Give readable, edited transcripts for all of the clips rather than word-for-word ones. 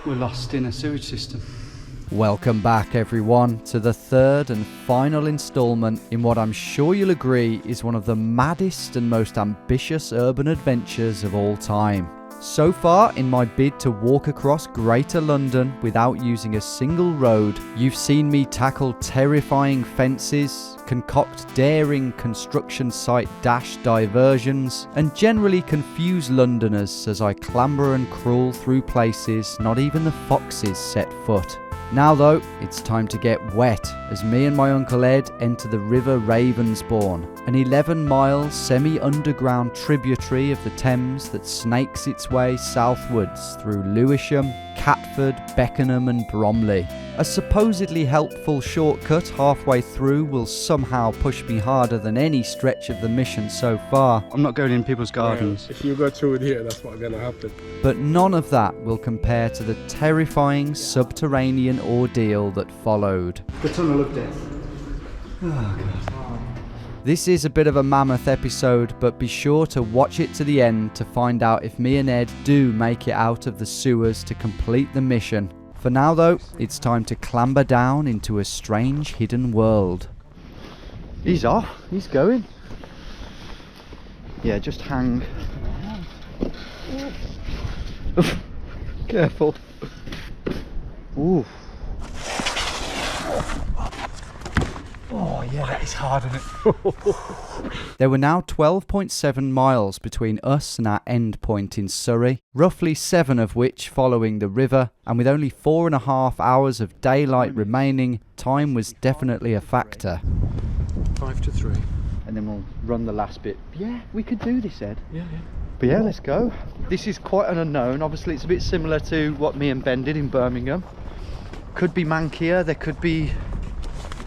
We're lost in a sewage system. Welcome back everyone to the third and final instalment in what I'm sure you'll agree is one of the maddest and most ambitious urban adventures of all time. So far, in my bid to walk across Greater London without using a single road, you've seen me tackle terrifying fences, concoct daring construction site dash diversions, and generally confuse Londoners as I clamber and crawl through places not even the foxes set foot. Now though, it's time to get wet as me and my Uncle Ed enter the River Ravensbourne, an 11-mile semi-underground tributary of the Thames that snakes its way southwards through Lewisham, Catford, Beckenham and Bromley. A supposedly helpful shortcut halfway through will somehow push me harder than any stretch of the mission so far. I'm not going in people's gardens. Yeah, if you go through it here, that's what's going to happen. But none of that will compare to the terrifying subterranean ordeal that followed. The tunnel of death. Oh, God. This is a bit of a mammoth episode, but be sure to watch it to the end to find out if me and Ed do make it out of the sewers to complete the mission. For now though, it's time to clamber down into a strange hidden world. He's off, he's going. Yeah, just hang. Careful. Ooh. Oh yeah, that is hard, isn't it? There were now 12.7 miles between us and our end point in Surrey, roughly 7 of which following the river, and with only 4.5 hours of daylight remaining, time was definitely a factor. 5 to 3. And then we'll run the last bit. Yeah, we could do this, Ed. Yeah. But yeah, let's go. This is quite an unknown. Obviously it's a bit similar to what me and Ben did in Birmingham. Could be mankier, there could be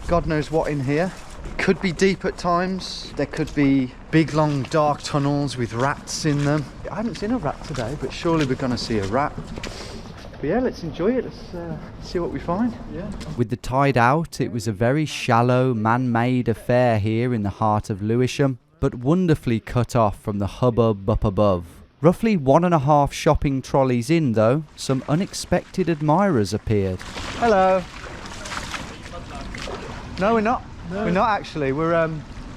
God knows what in here. Could be deep at times. There could be big long dark tunnels with rats in them. I haven't seen a rat today, but surely we're going to see a rat. But yeah, let's enjoy it. Let's see what we find. Yeah. With the tide out, it was a very shallow man-made affair here in the heart of Lewisham, but wonderfully cut off from the hubbub up above. Roughly 1.5 shopping trolleys in though, some unexpected admirers appeared. Hello. No, we're not. No. We're not actually. We're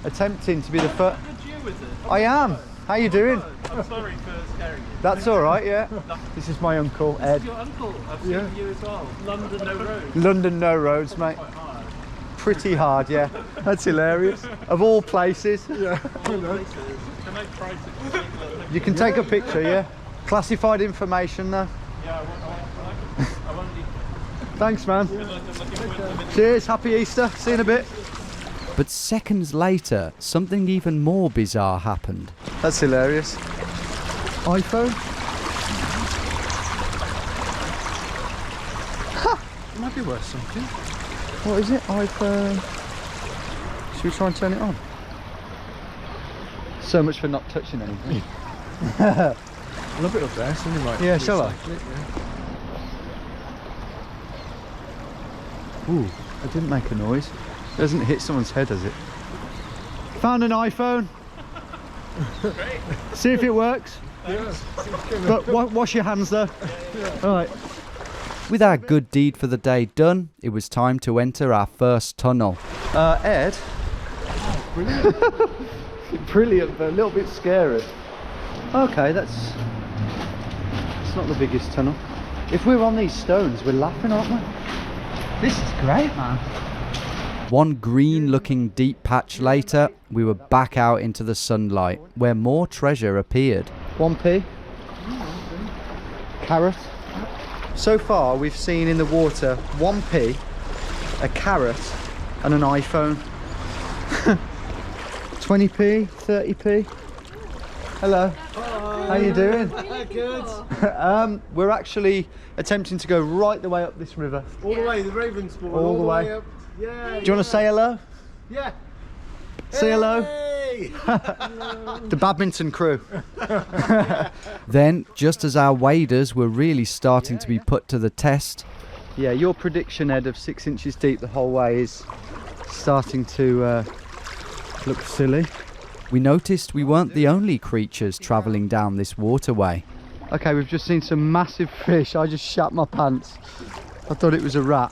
attempting to be the first. GeoWizard. I am. How you doing? I'm sorry for scaring you. That's all right. Yeah. This is my uncle Ed. This is your uncle. I've seen you as well. London no roads. London no roads, mate. Quite hard. Pretty hard, yeah. That's hilarious. Of all places. Yeah. All places. Can I try to? You can take a picture, yeah. Classified information though. Yeah, I won't leave. Thanks, man. Good luck. I'm looking forward to the video. Cheers. Happy Easter. See you in a bit. But seconds later, something even more bizarre happened. That's hilarious. iPhone? It might be worth something. What is it? iPhone. Should we try and turn it on? So much for not touching anything. I love it up there, something like Yeah, shall I? Ooh, it didn't make a noise. It hasn't hit someone's head, has it? Found an iPhone. Great. See if it works. Yeah. But wash your hands though. Alright. With our good deed for the day done, it was time to enter our first tunnel. Ed? Brilliant. Brilliant, but a little bit scary. Okay, that's not the biggest tunnel. If we're on these stones, we're laughing, aren't we? This is great, man. One green-looking deep patch later, we were back out into the sunlight, where more treasure appeared. 1p. Carrot. So far, we've seen in the water 1p, a carrot, and an iPhone. 20p, 30p. Hello. Hi. How you doing? Good. We're actually attempting to go right the way up this river. All the way, the Ravensbourne. All the way. Up. Yeah. Do you want to say hello? Yeah. Say hello. Hey. The badminton crew. Then, just as our waders were really starting to be put to the test, yeah, your prediction, Ed, of 6 inches deep the whole way is starting to look silly. We noticed we weren't the only creatures travelling down this waterway. Okay, we've just seen some massive fish. I just shat my pants. I thought it was a rat.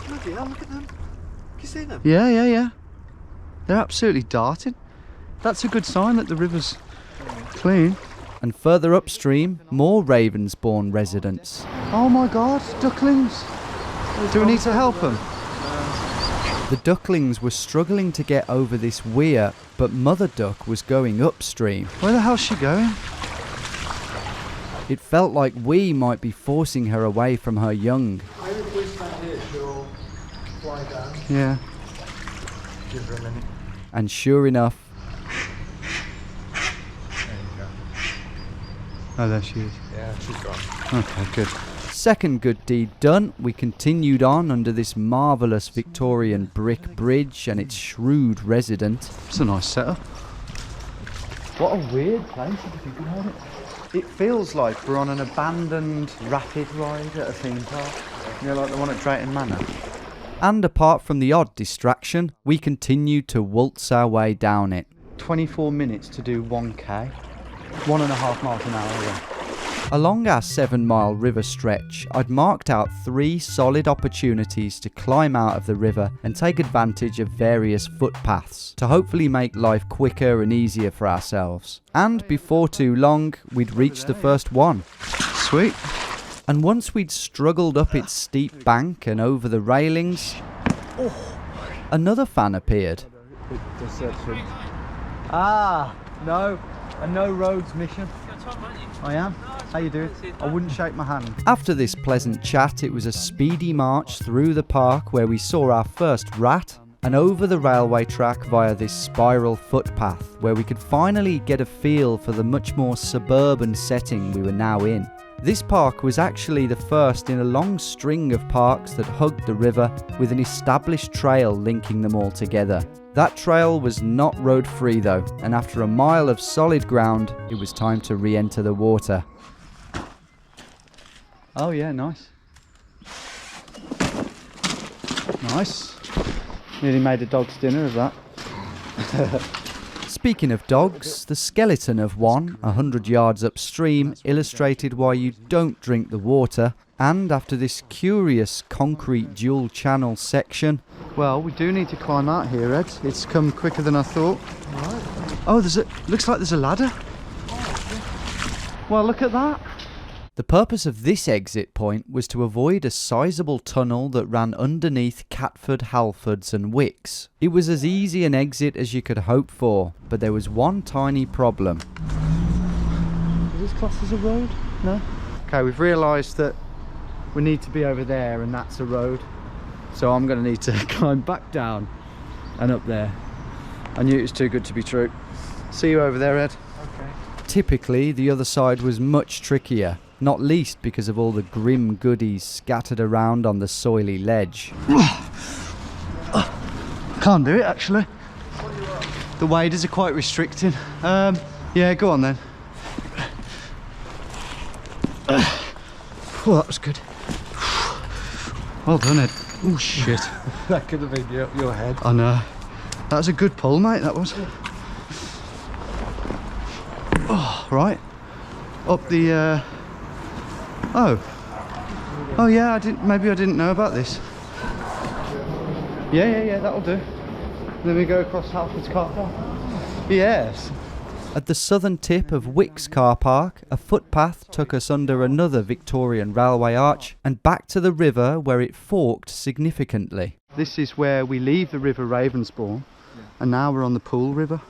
Bloody hell, look at them. Can you see them? Yeah. They're absolutely darting. That's a good sign that the river's clean. And further upstream, more Ravensbourne residents. Oh my God, ducklings. Do we need to help them? The ducklings were struggling to get over this weir, but Mother Duck was going upstream. Where the hell's she going? It felt like we might be forcing her away from her young. Maybe if we stand here, she'll fly down. Yeah. Give her a minute. And sure enough, There you go. Oh, there she is. Yeah, she's gone. Okay, good. second good deed done, we continued on under this marvellous Victorian brick bridge and its shrewd resident. It's a nice setup. What a weird place if you think about it. It feels like we're on an abandoned rapid ride at a theme park. You know, like the one at Drayton Manor. And apart from the odd distraction, we continued to waltz our way down it. 24 minutes to do 1k. 1.5 miles an hour, yeah. Along our 7-mile river stretch, I'd marked out 3 solid opportunities to climb out of the river and take advantage of various footpaths to hopefully make life quicker and easier for ourselves. And before too long, we'd reached the first one. Sweet. And once we'd struggled up its steep bank and over the railings, another fan appeared. Ah, no. A no roads mission. I am. How you doing? I wouldn't shake my hand. After this pleasant chat, it was a speedy march through the park where we saw our first rat and over the railway track via this spiral footpath where we could finally get a feel for the much more suburban setting we were now in. This park was actually the first in a long string of parks that hugged the river with an established trail linking them all together. That trail was not road free though, and after a mile of solid ground, it was time to re-enter the water. Oh yeah, nice. Nice. Nearly made a dog's dinner of that. Speaking of dogs, the skeleton of one, 100 yards upstream, illustrated why you don't drink the water. And after this curious concrete dual channel section... Well, we do need to climb out here, Ed. It's come quicker than I thought. Oh, looks like there's a ladder. Well, look at that. The purpose of this exit point was to avoid a sizable tunnel that ran underneath Catford, Halfords and Wicks. It was as easy an exit as you could hope for, but there was one tiny problem. Is this classed as a road? No? Okay, we've realised that we need to be over there and that's a road. So I'm going to need to climb back down and up there. I knew it was too good to be true. See you over there, Ed. Okay. Typically, the other side was much trickier, not least because of all the grim goodies scattered around on the soily ledge. Can't do it, actually. The waders are quite restricting. Yeah, go on then. Oh, that was good. Well done, Ed. Oh, shit. That could have been your head. I know. That was a good pull, mate, that was. Oh, right. Up the, Oh yeah, maybe I didn't know about this. Yeah, that'll do. Then we go across Halford's car park. Yes. At the southern tip of Wicks car park, a footpath took us under another Victorian railway arch and back to the river where it forked significantly. This is where we leave the river Ravensbourne, and now we're on the Pool River.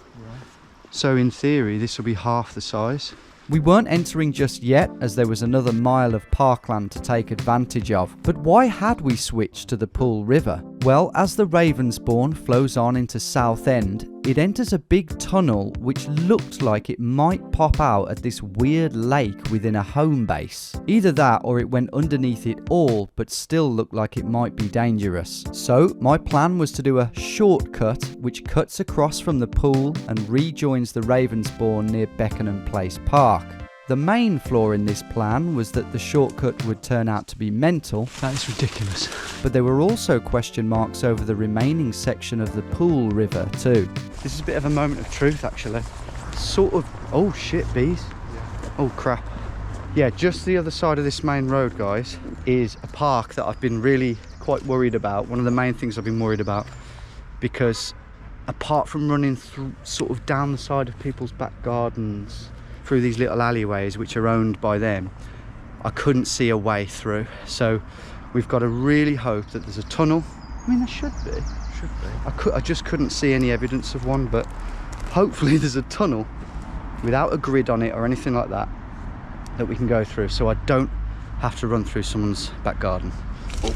So in theory, this will be half the size. We weren't entering just yet, as there was another mile of parkland to take advantage of. But why had we switched to the Pool River? Well, as the Ravensbourne flows on into Southend, it enters a big tunnel which looked like it might pop out at this weird lake within a home base. Either that or it went underneath it all, but still looked like it might be dangerous. So my plan was to do a shortcut which cuts across from the pool and rejoins the Ravensbourne near Beckenham Place Park. The main flaw in this plan was that the shortcut would turn out to be mental. That is ridiculous. But there were also question marks over the remaining section of the Pool River too. This is a bit of a moment of truth, actually. Sort of... Oh, shit, bees. Oh, crap. Yeah, just the other side of this main road, guys, is a park that I've been really quite worried about. One of the main things I've been worried about, because apart from running through, sort of down the side of people's back gardens, through these little alleyways which are owned by them, I couldn't see a way through. So we've got to really hope that there's a tunnel. I mean, there should be. I just couldn't see any evidence of one, but hopefully there's a tunnel without a grid on it or anything like that that we can go through, so I don't have to run through someone's back garden. I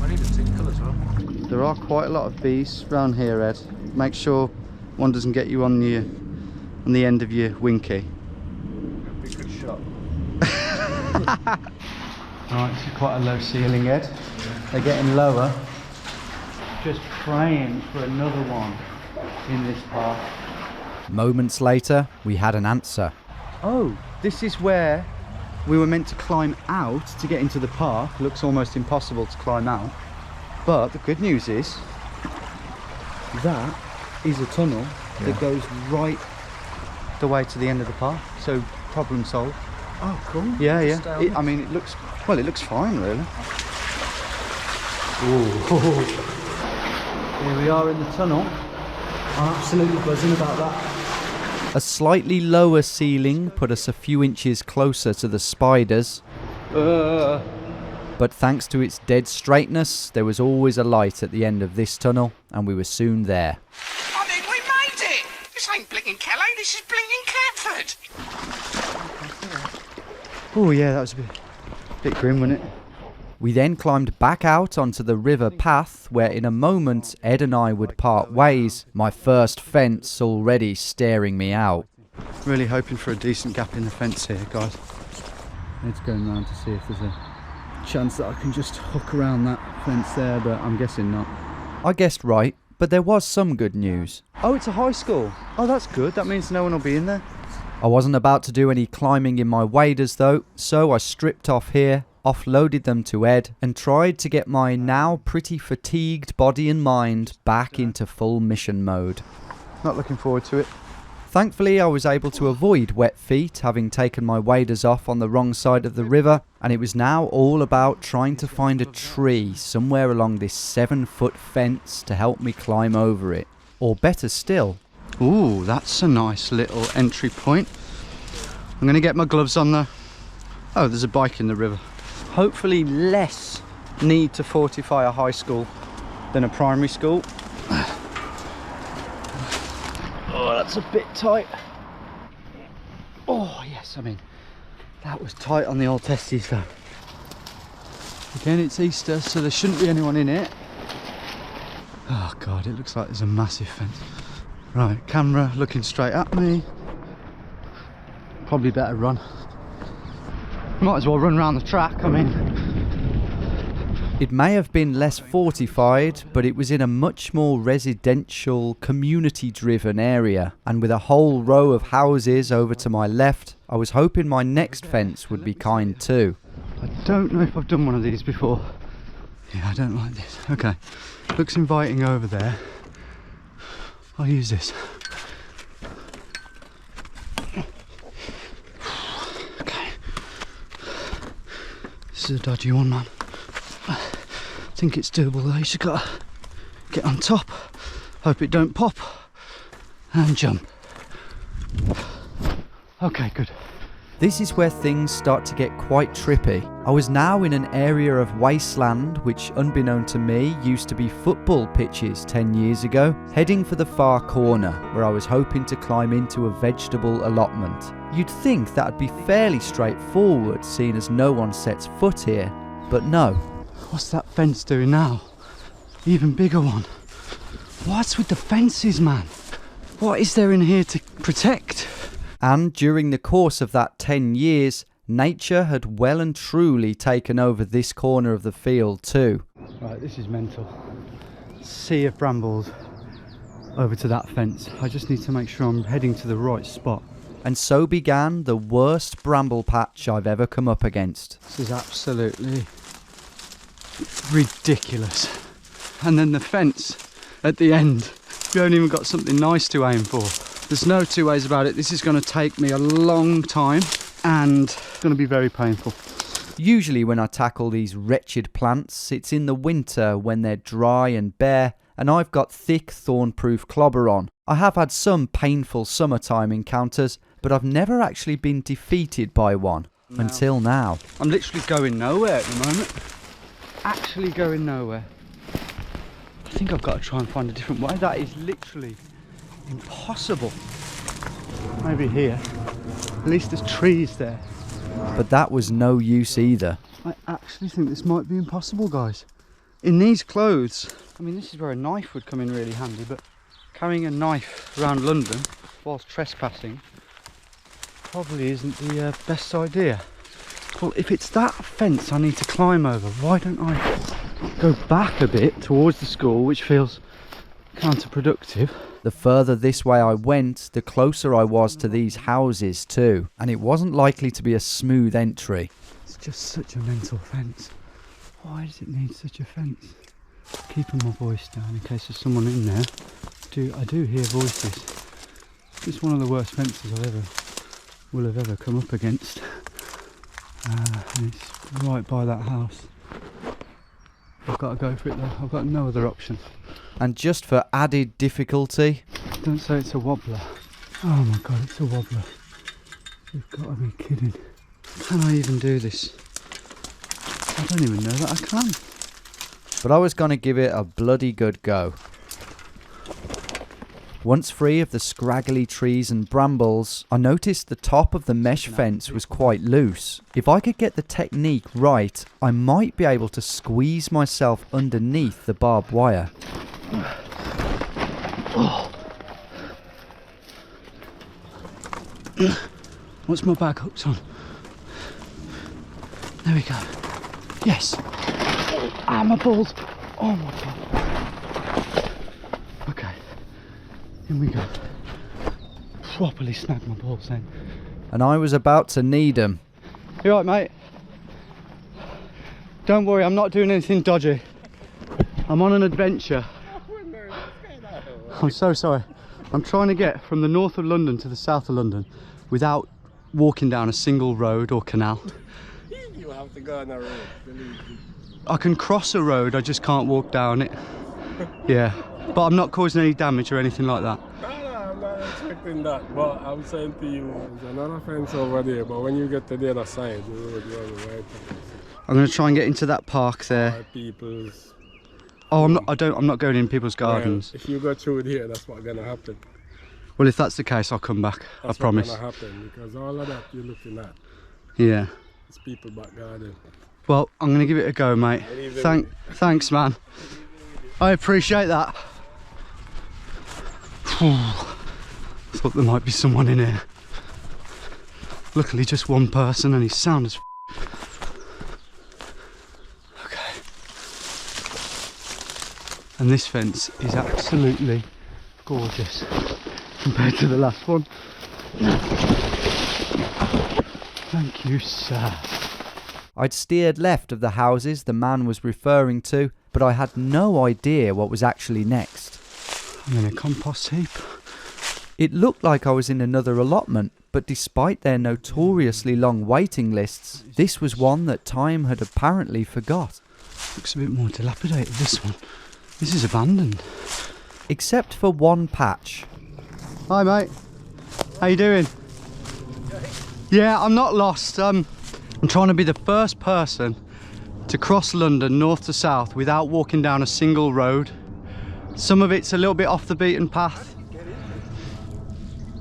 need a tinkle as well. There are quite a lot of bees around here, Ed. Make sure one doesn't get you on the end of your winky. Be a good shot. Right, it's quite a low ceiling, Ed. They're getting lower. Just praying for another one in this park. Moments later, we had an answer. Oh, this is where we were meant to climb out to get into the park. Looks almost impossible to climb out. But the good news is that is a tunnel that goes right the way to the end of the park. So problem solved. Oh, cool. Yeah. I mean, it looks fine, really. Ooh. Here we are in the tunnel. I'm absolutely buzzing about that. A slightly lower ceiling put us a few inches closer to the spiders. But thanks to its dead straightness, there was always a light at the end of this tunnel, and we were soon there. I think we made it! This ain't blinking Calais, this is blinking Catford! Oh yeah, that was a bit grim, wasn't it? We then climbed back out onto the river path, where in a moment Ed and I would part ways, my first fence already staring me out. Really hoping for a decent gap in the fence here, guys. Ed's going round to see if there's a chance that I can just hook around that fence there, but I'm guessing not. I guessed right, but there was some good news. Oh, it's a high school. Oh, that's good. That means no one will be in there. I wasn't about to do any climbing in my waders though, so I stripped off here, offloaded them to Ed, and tried to get my now pretty fatigued body and mind back into full mission mode. Not looking forward to it. Thankfully, I was able to avoid wet feet, having taken my waders off on the wrong side of the river, and it was now all about trying to find a tree somewhere along this 7-foot fence to help me climb over it. Or better still. Ooh, that's a nice little entry point. I'm going to get my gloves on though. Oh, there's a bike in the river. Hopefully less need to fortify a high school than a primary school. Oh, that's a bit tight. Oh, yes, I mean, that was tight on the old testes though. Again, it's Easter, so there shouldn't be anyone in it. Oh God, it looks like there's a massive fence. Right, camera looking straight at me. Probably better run. Might as well run around the track, I mean. It may have been less fortified, but it was in a much more residential, community-driven area, and with a whole row of houses over to my left, I was hoping my next fence would be kind too. I don't know if I've done one of these before. Yeah, I don't like this. Okay, looks inviting over there. I'll use this. Okay. This is a dodgy one, man. I think it's doable though. You just gotta get on top, hope it don't pop, and jump. Okay, good. This is where things start to get quite trippy. I was now in an area of wasteland which, unbeknown to me, used to be football pitches 10 years ago, heading for the far corner where I was hoping to climb into a vegetable allotment. You'd think that'd be fairly straightforward, seeing as no one sets foot here, but no. What's that fence doing now? Even bigger one. What's with the fences, man? What is there in here to protect? And during the course of that 10 years, nature had well and truly taken over this corner of the field too. Right, this is mental. Sea of brambles over to that fence. I just need to make sure I'm heading to the right spot. And so began the worst bramble patch I've ever come up against. This is absolutely ridiculous. And then the fence at the end. You haven't even got something nice to aim for. There's no two ways about it. This is going to take me a long time and it's going to be very painful. Usually when I tackle these wretched plants, it's in the winter when they're dry and bare and I've got thick thorn-proof clobber on. I have had some painful summertime encounters, but I've never actually been defeated by one until now. I'm literally going nowhere at the moment. Actually going nowhere. I think I've got to try and find a different way. That is literally impossible. Maybe here. At least there's trees there. But that was no use either. I actually think this might be impossible, guys. In these clothes, I mean, this is where a knife would come in really handy, but carrying a knife around London whilst trespassing probably isn't the best idea. Well, if it's that fence I need to climb over, why don't I go back a bit towards the school, which feels counterproductive? The further this way I went, the closer I was to these houses too, and it wasn't likely to be a smooth entry. It's just such a mental fence. Why does it need such a fence? Keeping my voice down in case there's someone in there. I do hear voices. It's one of the worst fences I will have ever come up against. And it's right by that house. I've got to go for it though. I've got no other option. And just for added difficulty... Don't say it's a wobbler. Oh my god, it's a wobbler. You've got to be kidding. Can I even do this? I don't even know that I can. But I was going to give it a bloody good go. Once free of the scraggly trees and brambles, I noticed the top of the mesh fence was quite loose. If I could get the technique right, I might be able to squeeze myself underneath the barbed wire. What's my bag hooked on? There we go. Yes. Ah, my balls. Oh my god. Okay. In we go. Properly snag my balls then. And I was about to need them. You alright, mate? Don't worry, I'm not doing anything dodgy. I'm on an adventure. I'm so sorry. I'm trying to get from the north of London to the south of London without walking down a single road or canal. You have to go on a road, believe me. I can cross a road, I just can't walk down it. Yeah, but I'm not causing any damage or anything like that. No, I'm not expecting that, but I'm saying to you, there's another fence over there, but when you get to the other side, the road you're on the right side. I'm going to try and get into that park there. People's... Oh, I'm not going in people's gardens. Well, if you go through here, that's what's going to happen. Well, if that's the case, I'll come back. That's I promise. That's what's going to happen, because all of that you're looking at, yeah. it's people back garden. Well, I'm going to give it a go, mate. Thanks, man. I appreciate that. Thought there might be someone in here. Luckily, just one person, and he's sound as okay. And this fence is absolutely gorgeous compared to the last one. Thank you, sir. I'd steered left of the houses the man was referring to, but I had no idea what was actually next. I'm in a compost heap. It looked like I was in another allotment, but despite their notoriously long waiting lists, this was one that time had apparently forgot. Looks a bit more dilapidated, this one. This is abandoned. Except for one patch. Hi, mate. How you doing? Yeah, I'm not lost. I'm trying to be the first person to cross London north to south without walking down a single road. Some of it's a little bit off the beaten path.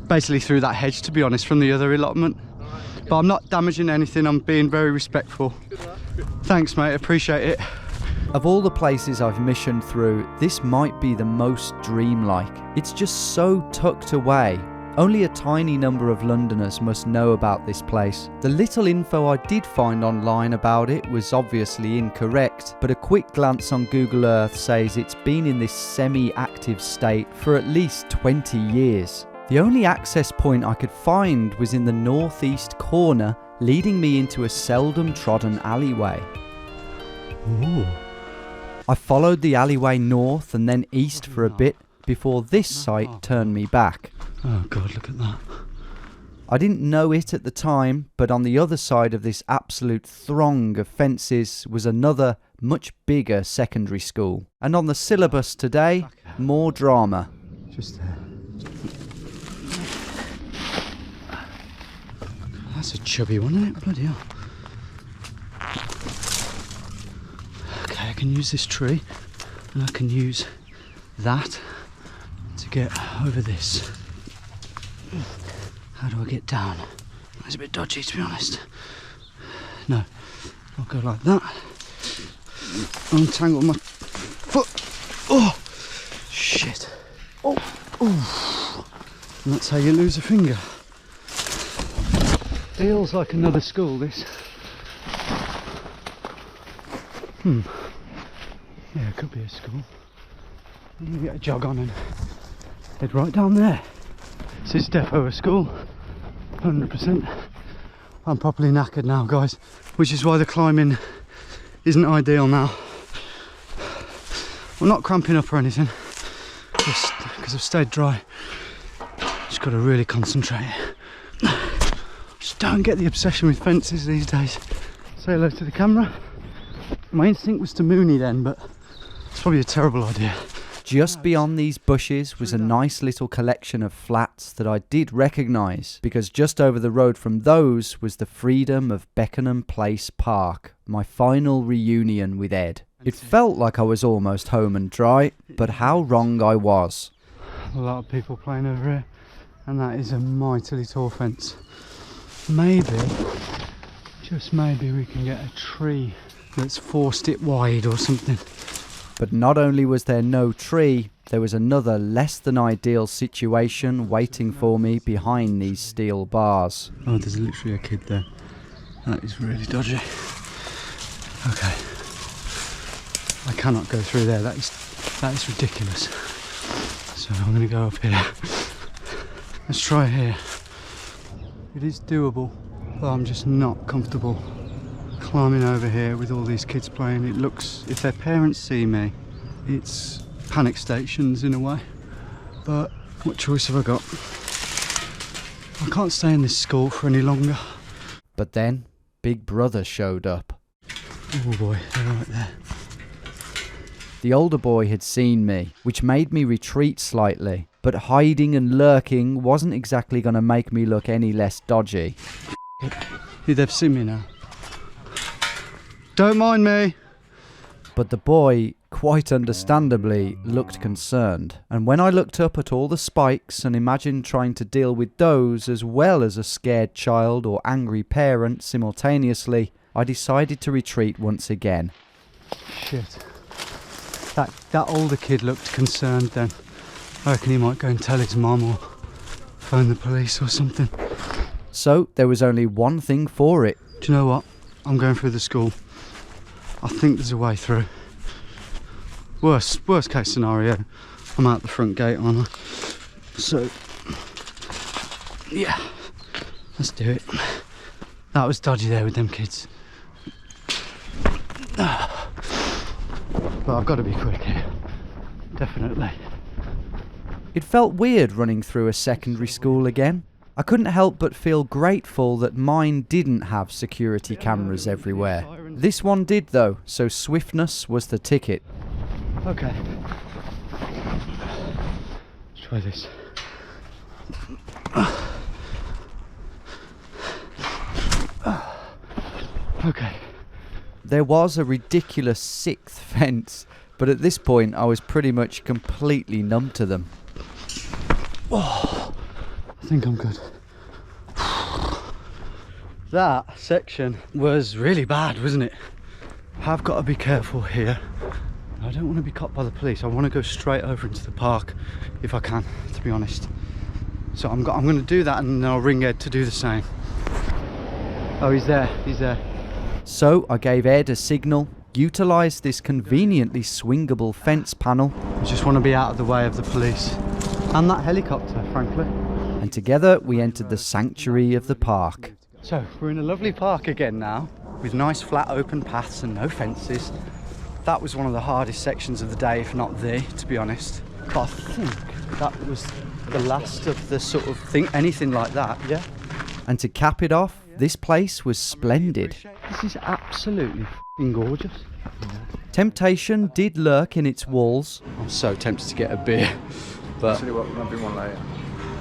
Basically through that hedge, to be honest, from the other allotment. But I'm not damaging anything, I'm being very respectful. Thanks, mate, appreciate it. Of all the places I've missioned through, this might be the most dreamlike. It's just so tucked away. Only a tiny number of Londoners must know about this place. The little info I did find online about it was obviously incorrect, but a quick glance on Google Earth says it's been in this semi-active state for at least 20 years. The only access point I could find was in the northeast corner, leading me into a seldom trodden alleyway. Ooh. I followed the alleyway north and then east for a bit before this site turned me back. Oh God, look at that. I didn't know it at the time, but on the other side of this absolute throng of fences was another, much bigger secondary school. And on the syllabus today, more drama. Just there. That's a chubby one, isn't it? Bloody hell. Okay, I can use this tree, and I can use that to get over this. How do I get down? It's a bit dodgy, to be honest. No, I'll go like that. Untangle my foot. Oh, shit. Oh, oh. And that's how you lose a finger. Feels like another school, this. Yeah, it could be a school. I'm gonna get a jog on and head right down there. This is defo a school, 100%. I'm properly knackered now, guys, which is why the climbing isn't ideal now. I'm not cramping up or anything, just because I've stayed dry. Just got to really concentrate. Just don't get the obsession with fences these days. Say hello to the camera. My instinct was to mooney then, but it's probably a terrible idea. Just beyond these bushes was a nice little collection of flats that I did recognise, because just over the road from those was the freedom of Beckenham Place Park, my final reunion with Ed. It felt like I was almost home and dry, but how wrong I was. A lot of people playing over here, and that is a mightily tall fence. Maybe, just maybe, we can get a tree that's forced it wide or something. But not only was there no tree, there was another less than ideal situation waiting for me behind these steel bars. Oh, there's literally a kid there. That is really dodgy. Okay. I cannot go through there. That is ridiculous. So I'm going to go up here. Let's try here. It is doable, but I'm just not comfortable climbing over here with all these kids playing. It looks, if their parents see me, it's panic stations in a way. But what choice have I got? I can't stay in this school for any longer. But then, Big Brother showed up. Oh boy, they're right there. The older boy had seen me, which made me retreat slightly, but hiding and lurking wasn't exactly going to make me look any less dodgy. They've seen me now. Don't mind me. But the boy, quite understandably, looked concerned, and when I looked up at all the spikes and imagined trying to deal with those as well as a scared child or angry parent simultaneously, I decided to retreat once again. Shit. That older kid looked concerned then. I reckon he might go and tell his mum or phone the police or something. So there was only one thing for it. Do you know what? I'm going through the school. I think there's a way through. Worst case scenario, I'm out the front gate, aren't I? So, yeah, let's do it. That was dodgy there with them kids. But I've got to be quick here, definitely. It felt weird running through a secondary school again. I couldn't help but feel grateful that mine didn't have security cameras everywhere. This one did though, so swiftness was the ticket. Okay. Let's try this. Okay. There was a ridiculous sixth fence, but at this point I was pretty much completely numb to them. Oh, I think I'm good. That section was really bad, wasn't it? I've got to be careful here. I don't want to be caught by the police. I want to go straight over into the park if I can, to be honest. So I'm going to do that, and then I'll ring Ed to do the same. Oh, he's there. He's there. So I gave Ed a signal, utilised this conveniently swingable fence panel. I just want to be out of the way of the police and that helicopter, frankly. And together we entered the sanctuary of the park. So we're in a lovely park again now, with nice flat open paths and no fences. That was one of the hardest sections of the day, if not the, to be honest. But I think that was the last of the sort of thing, anything like that, yeah? And to cap it off, this place was splendid. This is absolutely f***ing gorgeous. Temptation did lurk in its walls. I'm so tempted to get a beer, but... Tell you what, might be one later.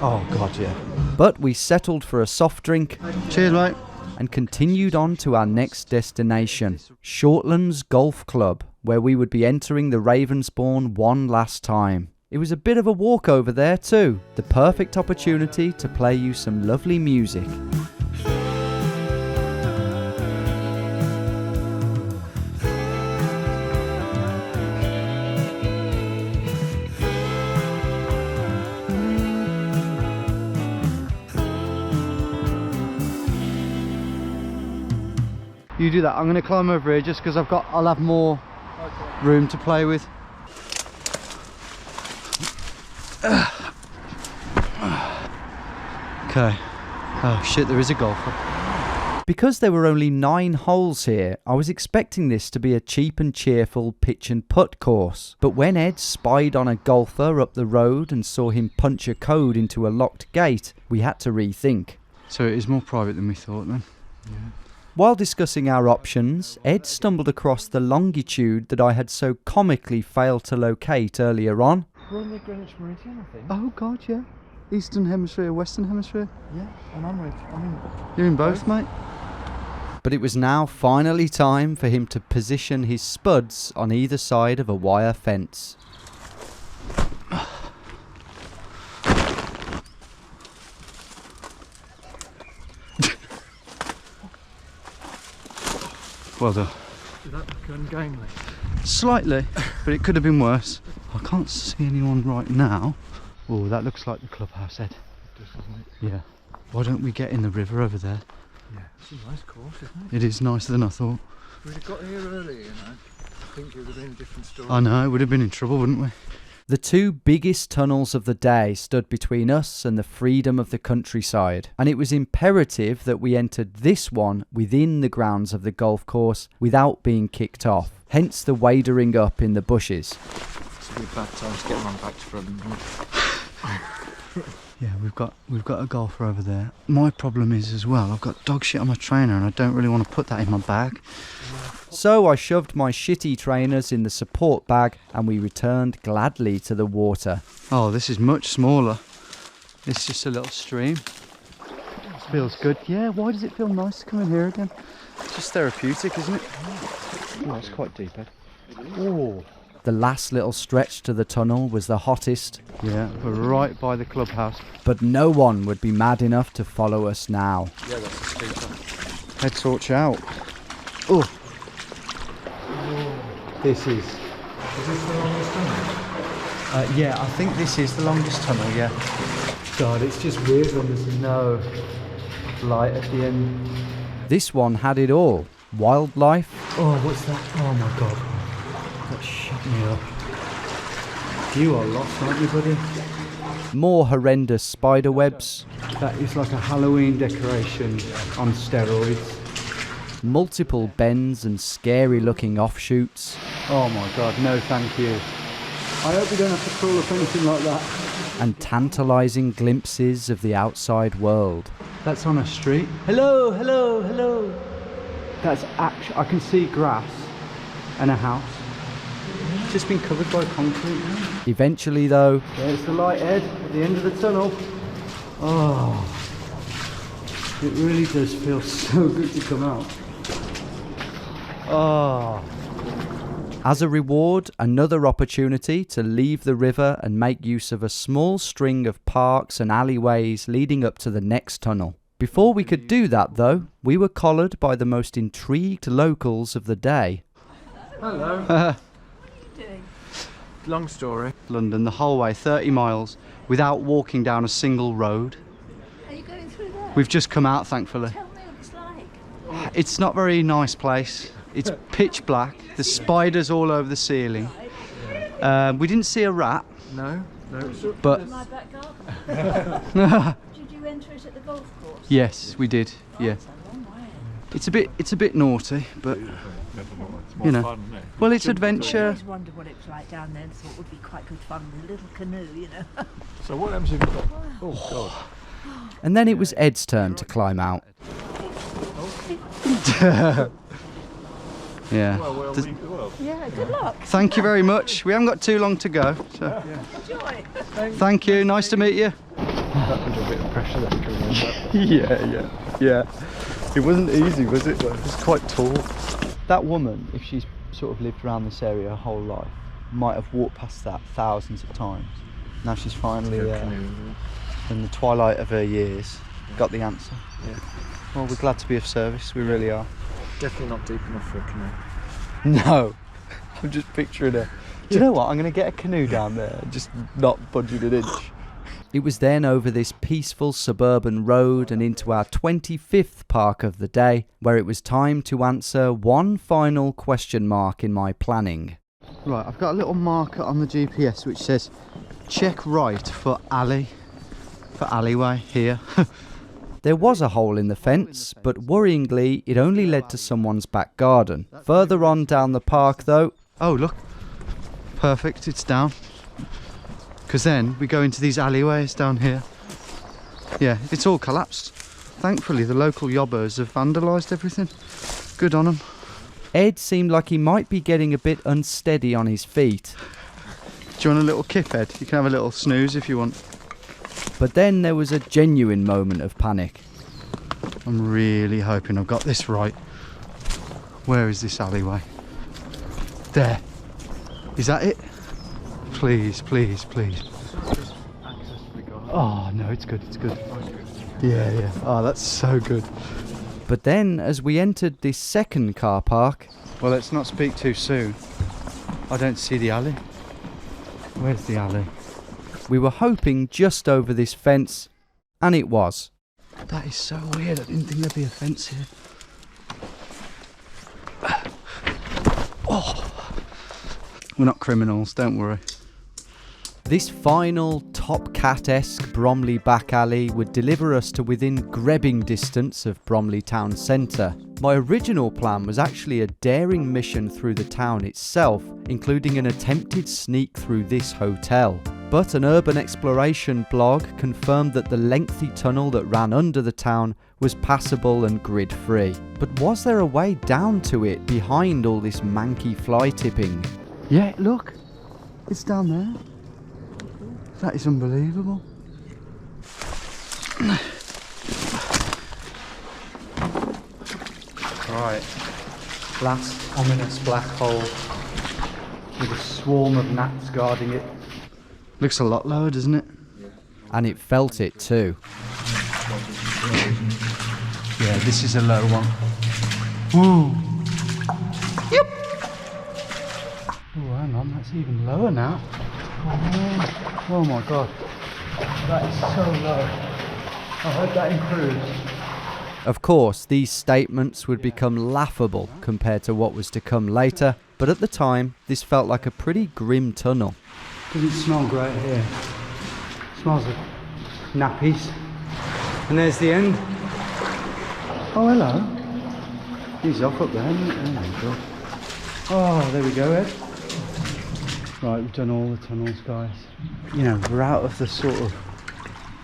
Oh, God, yeah. But we settled for a soft drink. Cheers, mate. And continued on to our next destination, Shortlands Golf Club, where we would be entering the Ravensbourne one last time. It was a bit of a walk over there too, the perfect opportunity to play you some lovely music. You do that. I'm going to climb over here just because I'll have more room to play with. Okay. Oh shit, there is a golfer. Because there were only 9 holes here, I was expecting this to be a cheap and cheerful pitch and putt course. But when Ed spied on a golfer up the road and saw him punch a code into a locked gate, we had to rethink. So it is more private than we thought then. Yeah. While discussing our options, Ed stumbled across the longitude that I had so comically failed to locate earlier on. We're on the Greenwich Meridian, I think. Oh God, yeah. Eastern Hemisphere, Western Hemisphere. Yeah, and I'm in. You're in both, mate. But it was now finally time for him to position his spuds on either side of a wire fence. Well done. Did that look ungainly? Slightly, but it could have been worse. I can't see anyone right now. Oh, that looks like the clubhouse, Ed. It does, doesn't it? Yeah. Why don't we get in the river over there? Yeah, it's a nice course, isn't it? It is nicer than I thought. If we'd have got here earlier, you know, I think it would have been a different story. I know, we'd have been in trouble, wouldn't we? The 2 biggest tunnels of the day stood between us and the freedom of the countryside, and it was imperative that we entered this one within the grounds of the golf course without being kicked off, hence the wadering up in the bushes. It's a bit bad time to get one back to front. Yeah, we've got a golfer over there. My problem is as well, I've got dog shit on my trainer and I don't really want to put that in my bag. So I shoved my shitty trainers in the support bag and we returned gladly to the water. Oh, this is much smaller. It's just a little stream. It feels good. Yeah, why does it feel nice to come in here again? It's just therapeutic, isn't it? Oh, it's quite deep, Ed. Oh. The last little stretch to the tunnel was the hottest. Yeah, we're right by the clubhouse. But no one would be mad enough to follow us now. Yeah, that's a steeper. Head torch out. Oh. This is... Is this the longest tunnel? yeah, I think this is the longest tunnel, yeah. God, it's just weird when there's no light at the end. This one had it all. Wildlife. Oh, what's that? Oh my God. That shut me up. You are lost, aren't you, buddy? More horrendous spider webs. That is like a Halloween decoration on steroids. Multiple bends and scary looking offshoots. Oh my God, no thank you. I hope we don't have to crawl up anything like that. And tantalising glimpses of the outside world. That's on a street. Hello, hello, hello. That's actually, I can see grass and a house. It's just been covered by concrete. Eventually though, There's the light, Ed, at the end of the tunnel. Oh, it really does feel so good to come out. Oh. as a reward, another opportunity to leave the river and make use of a small string of parks and alleyways leading up to the next tunnel. Before we could do that though, we were collared by the most intrigued locals of the day. Hello. What are you doing? Long story. London, the whole way, 30 miles, without walking down a single road. Are you going through there? We've just come out, thankfully. Tell me what it's like. It's not a very nice place. It's pitch black. There's spiders all over the ceiling. We didn't see a rat. No. But My back garden. Did you enter it at the golf course? yes, we did. Yeah. That's a long way. It's a bit naughty, but It's you know. fun, isn't it? Well, it's I adventure. always wondered what it was like down there and thought it would be quite good fun with a little canoe, you know. So what happens if you've got... Oh, God. And then it was Ed's turn to climb out. Yeah. Well, Yeah, good luck. Thank you very much. We haven't got too long to go. So. Enjoy. Thank you. Nice to meet you. That was a bit of pressure then coming on. Yeah. It wasn't easy, was it? It was quite tall. That woman, if she's sort of lived around this area her whole life, might have walked past that thousands of times. Now she's finally, in the twilight of her years, got the answer. Yeah. Well, we're glad to be of service. We really are. Definitely not deep enough for a canoe. No, I'm just picturing her. Do you know what? I'm going to get a canoe down there, just not budging an inch. It was then over this peaceful suburban road and into our 25th park of the day, where it was time to answer one final question mark in my planning. Right, I've got a little marker on the GPS which says check right for alleyway here. There was a hole in the fence, but worryingly it only led to someone's back garden. Further on down the park though... Oh look, perfect, it's down. Because then we go into these alleyways down here. Yeah, it's all collapsed. Thankfully the local yobbers have vandalised everything. Good on them. Ed seemed like he might be getting a bit unsteady on his feet. Do you want a little kip, Ed? You can have a little snooze if you want. But then there was a genuine moment of panic. I'm really hoping I've got this right. Where is this alleyway? There. Is that it? Please, please, please. Oh no, it's good, it's good. Yeah. Oh, that's so good. But then, as we entered this second car park... Well, let's not speak too soon. I don't see the alley. Where's the alley? We were hoping just over this fence, and it was. That is so weird. I didn't think there'd be a fence here. Oh. We're not criminals, don't worry. This final Top Cat-esque Bromley back alley would deliver us to within grabbing distance of Bromley town centre. My original plan was actually a daring mission through the town itself, including an attempted sneak through this hotel. But an urban exploration blog confirmed that the lengthy tunnel that ran under the town was passable and grid-free. But was there a way down to it behind all this manky fly tipping? Yeah, look. It's down there. That is unbelievable. Right. Last ominous black hole with a swarm of gnats guarding it. Looks a lot lower, doesn't it? And it felt it too. Yeah, this is a low one. Woo! Yep! Oh, hang on, that's even lower now. Oh my god. That is so low. I hope that improves. Of course, these statements would become laughable compared to what was to come later, but at the time, this felt like a pretty grim tunnel. Doesn't smell great here. Smells of nappies. And there's the end. Oh, hello. He's off up there, isn't it? Oh my god. Oh, there we go, Ed. Right, we've done all the tunnels, guys. You know, we're out of the sort of